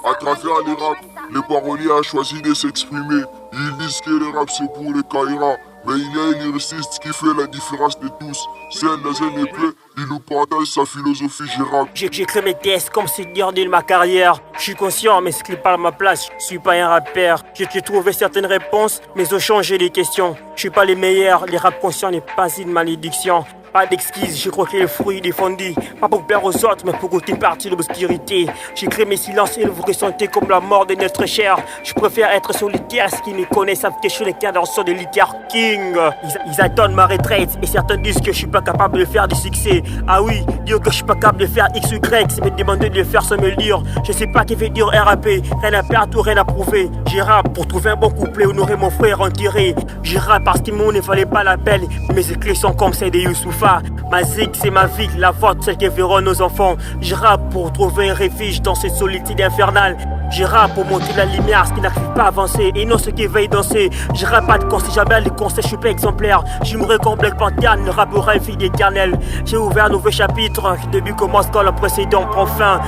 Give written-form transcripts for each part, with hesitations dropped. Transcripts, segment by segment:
À travers les raps, les paroliers ont choisi de s'exprimer. Ils disent que le rap c'est pour les Kaira. Mais il y a un lyriciste qui fait la différence de tous. C'est un laser épais, il nous partage sa philosophie gérable. J'écris mes tests comme seigneur de ma carrière. Je suis conscient, mais ce qui parle à ma place, je suis pas un rappeur. J'ai trouvé certaines réponses, mais ont changé les questions. Je suis pas les meilleurs, les rap conscients n'est pas une malédiction. Pas d'excuses, j'ai croqué le fruit défendu. Pas pour plaire aux autres, mais pour goûter partie de l'obscurité. J'écris mes silences et vous ressentez comme la mort de notre chair. Je préfère être solitaire, ceux qui me connaissent savent que je suis le cadre de l'Icar King. Ils attendent ma retraite et certains disent que je suis pas capable de faire du succès. Ah oui, dire que je suis pas capable de faire X, Y, c'est me demander de le faire sans me le dire. Je sais pas qui veut dire RAP, rien à perdre ou rien à prouver. J'ai rap pour trouver un bon couplet, honorer mon frère en tiré. J'ai rap parce que mon ne valait pas la peine. Mes écrits sont comme celles de Youssouf. Ma zig c'est ma vie, la vôtre celle que verront nos enfants. Je rappe pour trouver un refuge dans cette solitude infernale. Je rappe pour montrer la lumière, ce qui n'arrive pas à avancer et non ce qui veille danser. Je rappe pas de conseils, jamais les conseils, je suis pas exemplaire. Je me comme Black Panther, ne rappera une fille éternelle. J'ai ouvert un nouveau chapitre, le début commence quand le précédent prend fin.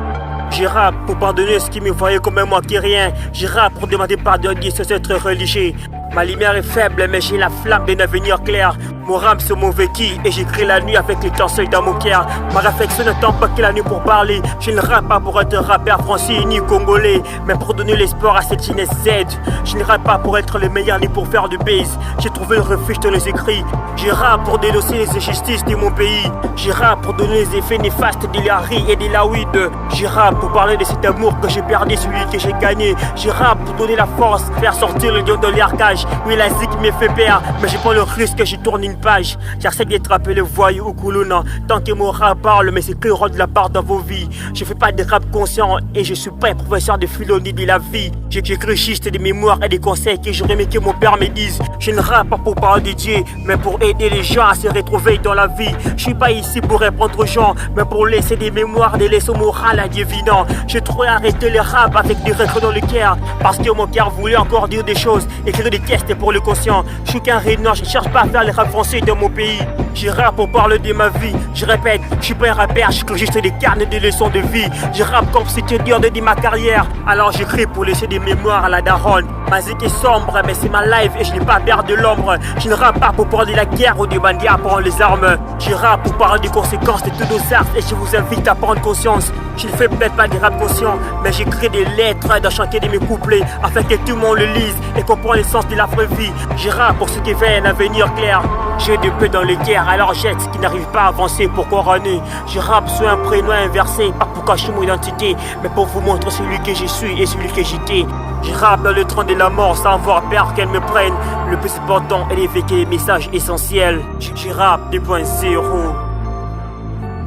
Je rappe pour pardonner ce qui me voyait comme un moi qui est rien. Je rappe pour demander pardon à Dieu sans être religieux. Ma lumière est faible mais j'ai la flamme d'un avenir clair. Mon rap c'est mon vécu et j'écris la nuit avec l'étincelle dans mon cœur. Ma réflexion ne tend pas que la nuit pour parler. Je ne rappe pas pour être un rappeur français ni congolais, mais pour donner l'espoir à cette jeunesse Z. Je ne rappe pas pour être le meilleur ni pour faire du base. J'ai trouvé le refuge dans les écrits. Je rappe pour dénoncer les injustices de mon pays. Je rappe pour donner les effets néfastes de la riz et de la weed. Je rappe pour parler de cet amour que j'ai perdu, celui que j'ai gagné. Je rappe pour donner la force, faire sortir le lion de l'arcage. Oui, la zik me fait peur, mais je prends le risque que je tourne une page. J'essaie d'attraper le voyou ou Koulouna. Tant que mon rap parle, mais c'est que rôle de la part dans vos vies. Je fais pas de rap conscient et je suis pas un professeur de philosophie de la vie. J'écris juste des mémoires et des conseils que j'aurais aimé que mon père me dise. Je ne rappe pas pour parler de Dieu, mais pour aider les gens à se retrouver dans la vie. Je suis pas ici pour répondre aux gens, mais pour laisser des mémoires, des leçons morales à divinant. J'ai trop arrêté le rap avec des regrets dans le cœur, parce que mon cœur voulait encore dire des choses, écrire des tests pour le conscient. Je suis qu'un réunion, je cherche pas à faire les rap français dans mon pays. Je rappe pour parler de ma vie. Je répète, je suis pas un rappeur, j'écris juste des carnets de leçons de vie. Je rappe comme si c'était dur de dire ma carrière. Alors j'écris pour laisser des mémoires à la daronne. Ma zik est sombre, mais c'est ma life et je n'ai pas peur de l'ombre. Je ne rappe pas pour parler de la guerre ou des bandits à prendre les armes. Je rappe pour parler des conséquences de tous nos actes et je vous invite à prendre conscience. Je ne fais peut-être pas des rap conscients, mais j'écris des lettres dans chacun de mes couplets afin que tout le monde le lise et comprenne le sens de la vraie vie. Je rappe pour ceux qui veulent un avenir clair. J'ai des peu dans les guerres, alors jette ce qui n'arrive pas à avancer pour couronner. Je rappe sur un prénom inversé, pas pour cacher mon identité, mais pour vous montrer celui que je suis et celui que j'étais. Je rappe dans le train de la mort sans avoir peur qu'elle me prenne. Le plus important est d'éviter les messages essentiels. Je rappe 2.0.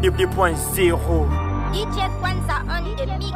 2.0. DJ Kwanzaa on the mix.